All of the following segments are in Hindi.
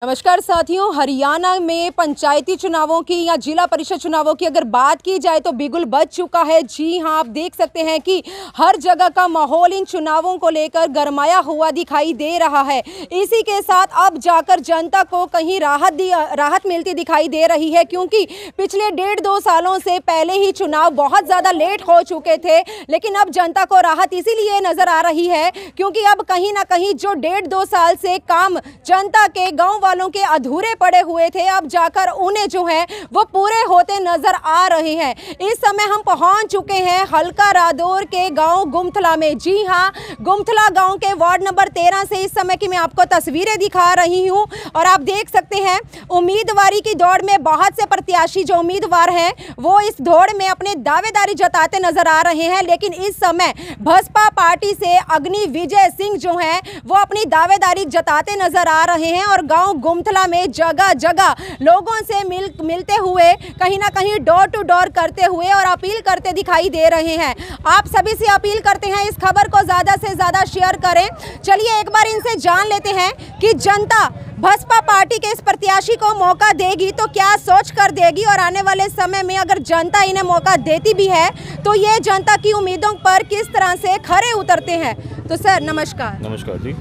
नमस्कार साथियों, हरियाणा में पंचायती चुनावों की या जिला परिषद चुनावों की अगर बात की जाए तो बिगुल बज चुका है। जी हां, आप देख सकते हैं कि हर जगह का माहौल इन चुनावों को लेकर गरमाया हुआ दिखाई दे रहा है। इसी के साथ अब जाकर जनता को कहीं राहत मिलती दिखाई दे रही है, क्योंकि पिछले 1.5-2 सालों से पहले ही चुनाव बहुत ज़्यादा लेट हो चुके थे। लेकिन अब जनता को राहत इसीलिए नज़र आ रही है क्योंकि अब कहीं ना कहीं जो 1.5-2 साल से काम जनता के गाँव वालों के अधूरे पड़े हुए थे, अब जाकर उन्हें जो है वो पूरे होते नजर आ रहे हैं। इस समय हम पहुंच चुके हैं हल्का रादौर के गांव गुमथला में। जी हां, गुमथला गांव के वार्ड नंबर 13 से इस समय की मैं आपको तस्वीरें दिखा रही हूं और आप देख सकते हैं उम्मीदवारी की दौड़ में बहुत से प्रत्याशी जो उम्मीदवार हैं वो इस दौड़ में अपने दावेदारी जताते नजर आ रहे हैं। लेकिन इस समय बसपा पार्टी से अग्निविजय सिंह जो है वो अपनी दावेदारी जताते नजर आ रहे हैं और गांव गुमथला में जगह जगह लोगों से मिलते हुए कहीं ना कहीं डोर टू डोर करते हुए और अपील करते दिखाई दे रहे हैं। आप सभी से अपील करते हैं इस खबर को ज़्यादा से ज़्यादा शेयर करें। चलिए एक बार इनसे जान लेते हैं कि जनता बसपा पार्टी के इस प्रत्याशी को मौका देगी तो क्या सोच कर देगी, और आने वाले समय में अगर जनता इन्हें मौका देती भी है तो ये जनता की उम्मीदों पर किस तरह से खरे उतरते हैं। तो सर नमस्कार। नमस्कार जी।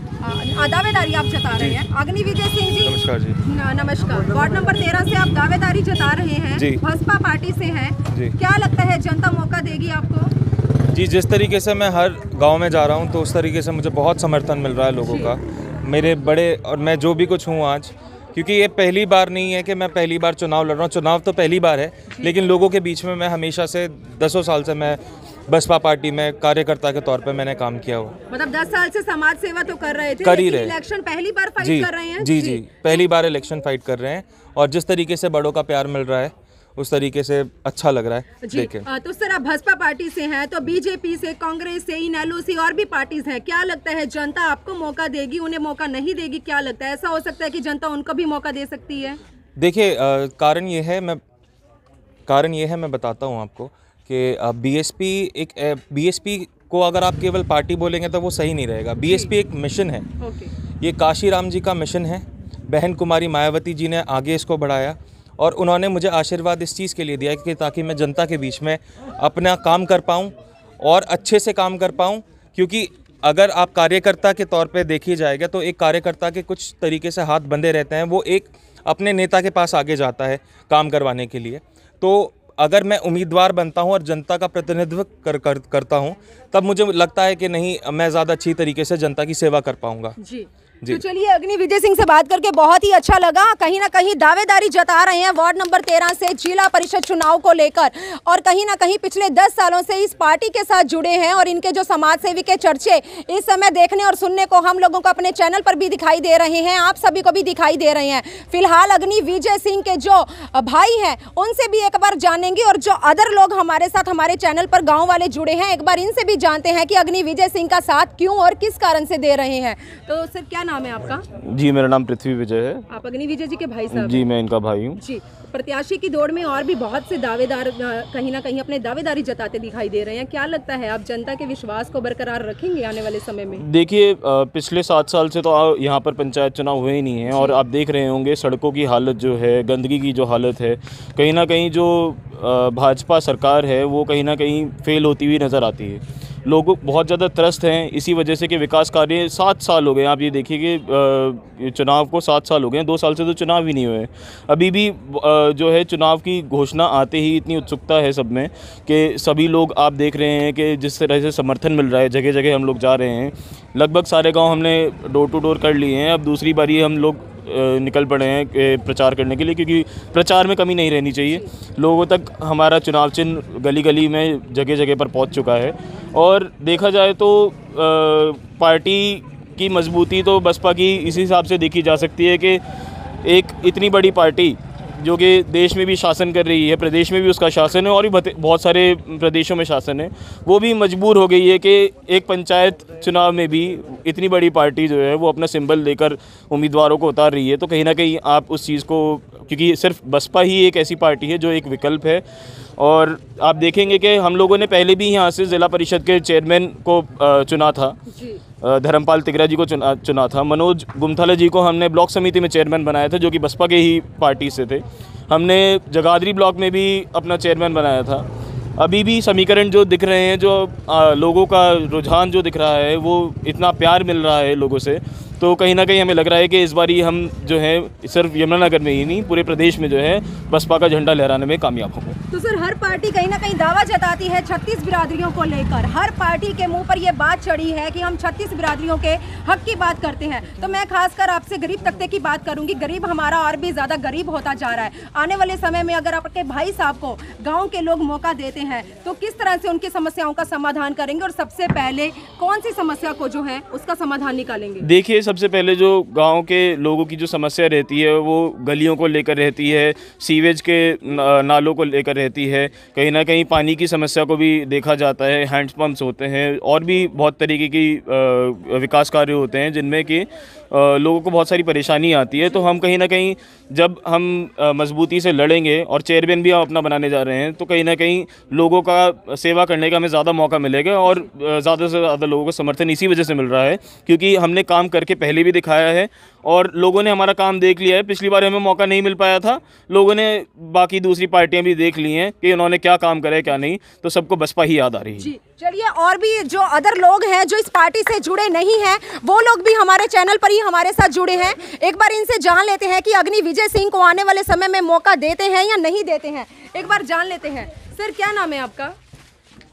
दावेदारी आप जता रहे हैं। अग्निविजय सिंह जी नमस्कार जी। नमस्कार। वार्ड नंबर 13 से आप दावेदारी जता रहे हैं जी। बसपा पार्टी से हैं जी। क्या लगता है जनता मौका देगी आपको? जी, जिस तरीके से मैं हर गांव में जा रहा हूं तो उस तरीके से मुझे बहुत समर्थन मिल रहा है लोगों का, मेरे बड़े और मैं जो भी कुछ हूँ आज, क्योंकि ये पहली बार नहीं है कि मैं पहली बार चुनाव लड़ रहा हूँ। चुनाव तो पहली बार है, लेकिन लोगों के बीच में मैं हमेशा से 10 साल से मैं बसपा पार्टी में कार्यकर्ता के तौर पे मैंने काम किया हुआ। मतलब 10 साल से समाज सेवा तो कर रहे थे, कर ही रहे। इलेक्शन पहली बार फाइट कर रहे हैं। जी, पहली बार इलेक्शन फाइट कर रहे हैं और जिस तरीके से बड़ों का प्यार मिल रहा है उस तरीके से अच्छा लग रहा है देखें। तो सर आप भाजपा पार्टी से हैं, तो बीजेपी से, कांग्रेस से, इनेलो से और भी पार्टीज हैं, क्या लगता है जनता आपको मौका देगी, उन्हें मौका नहीं देगी? क्या लगता है, ऐसा हो सकता है कि जनता उनको भी मौका दे सकती है? देखिए, कारण ये है मैं बताता हूँ आपको कि बीएसपी को अगर आप केवल पार्टी बोलेंगे तो वो सही नहीं रहेगा। बीएसपी एक मिशन है। ये काशीराम जी का मिशन है। बहन कुमारी मायावती जी ने आगे इसको बढ़ाया और उन्होंने मुझे आशीर्वाद इस चीज़ के लिए दिया कि ताकि मैं जनता के बीच में अपना काम कर पाऊँ और अच्छे से काम कर पाऊँ। क्योंकि अगर आप कार्यकर्ता के तौर पे देखी जाएगा तो एक कार्यकर्ता के कुछ तरीके से हाथ बंधे रहते हैं, वो एक अपने नेता के पास आगे जाता है काम करवाने के लिए। तो अगर मैं उम्मीदवार बनता हूं और जनता का प्रतिनिधित्व करता हूं तब मुझे लगता है कि नहीं, मैं ज़्यादा अच्छी तरीके से जनता की सेवा कर पाऊंगा। जी। तो चलिए, अग्निविजय सिंह से बात करके बहुत ही अच्छा लगा। कहीं ना कहीं दावेदारी जता रहे हैं वार्ड नंबर 13 से जिला परिषद चुनाव को लेकर, और कहीं ना कहीं पिछले 10 सालों से इस पार्टी के साथ जुड़े हैं और इनके जो समाज सेवी के चर्चे इस समय देखने और सुनने को हम लोगों को अपने चैनल पर भी दिखाई दे रहे हैं, आप सभी को भी दिखाई दे रहे हैं। फिलहाल अग्निविजय सिंह के जो भाई हैं उनसे भी एक बार जानेंगे, और जो अदर लोग हमारे साथ हमारे चैनल पर गाँव वाले जुड़े हैं एक बार इनसे भी जानते हैं कि अग्निविजय सिंह का साथ क्यों और किस कारण से दे रहे हैं। तो सर क्या नाम है आपका? जी, मेरा नाम पृथ्वी विजय है। आप अग्निविजय जी के भाई साहब? जी, मैं इनका भाई हूँ। जी। प्रत्याशी की दौड़ में और भी बहुत से दावेदार कहीं ना कहीं अपने दावेदारी जताते दिखाई दे रहे हैं, क्या लगता है आप जनता के विश्वास को बरकरार रखेंगे आने वाले समय में? देखिए, पिछले 7 साल से तो यहाँ पर पंचायत चुनाव हुए ही नहीं है और आप देख रहे होंगे सड़कों की हालत जो है, गंदगी की जो हालत है, कहीं ना कहीं जो भाजपा सरकार है वो कहीं ना कहीं फेल होती हुई नज़र आती है। लोग बहुत ज़्यादा त्रस्त हैं इसी वजह से कि विकास कार्य 7 साल हो गए। आप ये देखिए कि चुनाव को 7 साल हो गए हैं, 2 साल से तो चुनाव ही नहीं हुए। अभी भी जो है चुनाव की घोषणा आते ही इतनी उत्सुकता है सब में कि सभी लोग आप देख रहे हैं कि जिस तरह से समर्थन मिल रहा है, जगह जगह हम लोग जा रहे हैं। लगभग सारे गाँव हमने डोर टू डोर कर लिए हैं। अब दूसरी बारी हम लोग निकल पड़े हैं प्रचार करने के लिए, क्योंकि प्रचार में कमी नहीं रहनी चाहिए। लोगों तक हमारा चुनाव चिन्ह गली गली में जगह जगह पर पहुंच चुका है और देखा जाए तो पार्टी की मजबूती तो बसपा की इसी हिसाब से देखी जा सकती है कि एक इतनी बड़ी पार्टी जो कि देश में भी शासन कर रही है, प्रदेश में भी उसका शासन है और भी बहुत सारे प्रदेशों में शासन है, वो भी मजबूर हो गई है कि एक पंचायत चुनाव में भी इतनी बड़ी पार्टी जो है वो अपना सिंबल लेकर उम्मीदवारों को उतार रही है। तो कहीं ना कहीं आप उस चीज़ को क्योंकि सिर्फ बसपा ही एक ऐसी पार्टी है जो एक विकल्प है। और आप देखेंगे कि हम लोगों ने पहले भी यहाँ से ज़िला परिषद के चेयरमैन को चुना था, धर्मपाल तिगरा जी को चुना था। मनोज गुमथाला जी को हमने ब्लॉक समिति में चेयरमैन बनाया था, जो कि बसपा के ही पार्टी से थे। हमने जगाधरी ब्लॉक में भी अपना चेयरमैन बनाया था। अभी भी समीकरण जो दिख रहे हैं, जो लोगों का रुझान जो दिख रहा है, वो इतना प्यार मिल रहा है लोगों से, तो कहीं ना कहीं हमें लग रहा है कि इस बारी हम जो है सिर्फ यमुनानगर में ही नहीं, पूरे प्रदेश में जो है बसपा का झंडा लहराने में कामयाब होंगे। तो सर, हर पार्टी कहीं ना कहीं दावा जताती है 36 बिरादरियों को लेकर। हर पार्टी के मुंह पर ये बात चढ़ी है कि हम 36 बिरादरियों के हक की बात करते हैं। तो मैं खासकर आपसे गरीब तबके की बात करूंगी। गरीब हमारा और भी ज़्यादा गरीब होता जा रहा है। आने वाले समय में अगर आपके भाई साहब को गाँव के लोग मौका देते हैं तो किस तरह से उनकी समस्याओं का समाधान करेंगे, और सबसे पहले कौन सी समस्या को जो है उसका समाधान निकालेंगे? देखिए, सबसे पहले जो गांव के लोगों की जो समस्या रहती है वो गलियों को लेकर रहती है, सीवेज के नालों को लेकर रहती है। कहीं ना कहीं पानी की समस्या को भी देखा जाता है, हैंड पंप्स होते हैं और भी बहुत तरीके की विकास कार्य होते हैं जिनमें कि लोगों को बहुत सारी परेशानी आती है। तो हम कहीं ना कहीं जब हम मजबूती से लड़ेंगे और चेयरमैन भी हम अपना बनाने जा रहे हैं, तो कहीं ना कहीं लोगों का सेवा करने का हमें ज़्यादा मौका मिलेगा और ज़्यादा से ज़्यादा लोगों को समर्थन इसी वजह से मिल रहा है क्योंकि हमने काम करके पहले भी दिखाया है और लोगों ने हमारा काम देख लिया है। पिछली बार हमें मौका नहीं मिल पाया था, लोगों ने बाकी दूसरी पार्टियां भी देख ली हैं कि उन्होंने क्या काम करा है क्या नहीं, तो सबको बसपा ही याद आ रही है। चलिए, और भी जो अदर लोग हैं जो इस पार्टी से जुड़े नहीं हैं, वो लोग भी हमारे चैनल पर ही हमारे साथ जुड़े हैं। एक बार इनसे जान लेते हैं कि अग्नि विजय सिंह को आने वाले समय में मौका देते हैं या नहीं देते हैं। एक बार जान लेते हैं। सर, क्या नाम है आपका?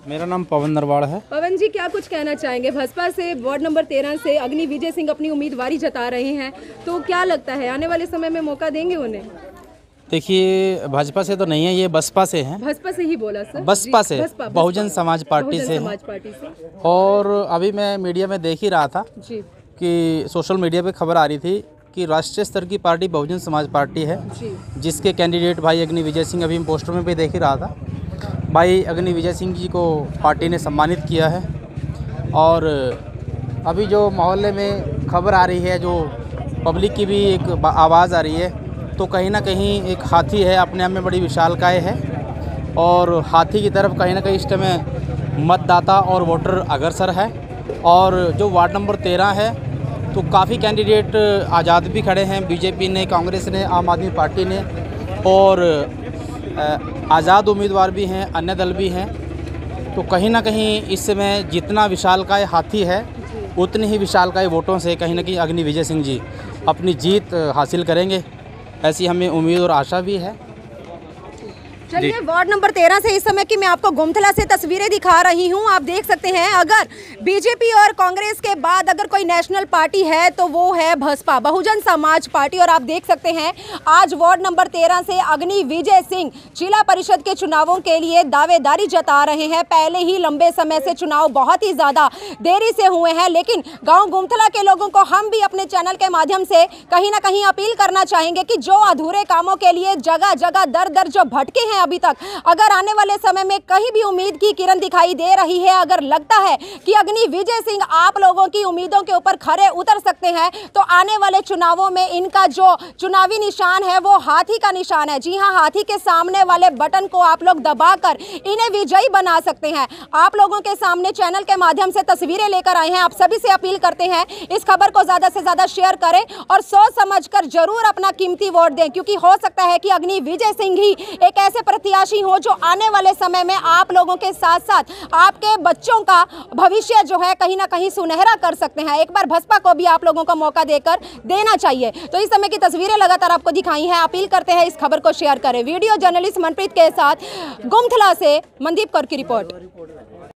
मेरा नाम पवन नरवाड़ है। पवन जी, क्या कुछ कहना चाहेंगे? भाजपा से वार्ड नंबर 13 से अग्नि विजय सिंह अपनी उम्मीदवारी जता रहे हैं, तो क्या लगता है आने वाले समय में मौका देंगे उन्हें? देखिए, भाजपा से तो नहीं है, ये बसपा से है। भाजपा से ही बोला सर? बसपा से, बहुजन समाज पार्टी से है। और अभी मैं मीडिया में देख ही रहा था जी कि सोशल मीडिया पे खबर आ रही थी कि राष्ट्रीय स्तर की पार्टी बहुजन समाज पार्टी है जी। जिसके कैंडिडेट भाई अग्नि विजय सिंह, अभी पोस्टर में भी देख ही रहा था, भाई अग्नि विजय सिंह जी को पार्टी ने सम्मानित किया है। और अभी जो मोहल्ले में खबर आ रही है, जो पब्लिक की भी एक आवाज़ आ रही है, तो कहीं ना कहीं एक हाथी है, अपने आप में बड़ी विशालकाय है और हाथी की तरफ कहीं ना कहीं इस समय मतदाता और वोटर अग्रसर है। और जो वार्ड नंबर 13 है तो काफ़ी कैंडिडेट आज़ाद भी खड़े हैं, बीजेपी ने, कांग्रेस ने, आम आदमी पार्टी ने, और आज़ाद उम्मीदवार भी हैं, अन्य दल भी हैं। तो कहीं ना कहीं इस समय जितना विशालकाय हाथी है उतनी ही विशालकाय वोटों से कहीं ना कहीं अग्नि विजय सिंह जी अपनी जीत हासिल करेंगे, ऐसी हमें उम्मीद और आशा भी है। चलिए, वार्ड नंबर 13 से इस समय की मैं आपको गोमथला से तस्वीरें दिखा रही हूं। आप देख सकते हैं, अगर बीजेपी और कांग्रेस के बाद अगर कोई नेशनल पार्टी है तो वो है बसपा, बहुजन समाज पार्टी। और आप देख सकते हैं, आज वार्ड नंबर 13 से अग्नि विजय सिंह जिला परिषद के चुनावों के लिए दावेदारी जता रहे हैं। पहले ही लंबे समय से चुनाव बहुत ही ज़्यादा देरी से हुए हैं, लेकिन गाँव गोमथला के लोगों को हम भी अपने चैनल के माध्यम से कहीं ना कहीं अपील करना चाहेंगे कि जो अधूरे कामों के लिए जगह जगह दर दर जो भटके हैं अभी तक, अगर आने वाले समय में कहीं भी उम्मीद की किरण दिखाई दे रही है, अगर लगता है कि अग्नि विजय सिंह आप लोगों की उम्मीदों के ऊपर खरे उतर सकते हैं, तो आने वाले चुनावों में इनका जो चुनावी निशान है वो हाथी का निशान है। जी हां, हाथी के सामने वाले बटन को आप लोग दबाकर इन्हें विजयी बना सकते हैं। आप लोगों के सामने चैनल के माध्यम से तस्वीरें लेकर आए हैं। आप सभी से अपील करते हैं, इस खबर को ज्यादा से ज्यादा शेयर करें और सोच समझकर जरूर अपना कीमती वोट दें, क्योंकि हो सकता है कि अग्नि विजय सिंह ही एक ऐसे प्रत्याशी हो जो आने वाले समय में आप लोगों के साथ साथ आपके बच्चों का भविष्य जो है कहीं ना कहीं सुनहरा कर सकते हैं। एक बार बसपा को भी आप लोगों को मौका देकर देना चाहिए। तो इस समय की तस्वीरें लगातार आपको दिखाई हैं। अपील करते हैं इस खबर को शेयर करें। वीडियो जर्नलिस्ट मनप्रीत के साथ गोमथला से मनदीप कौर की रिपोर्ट।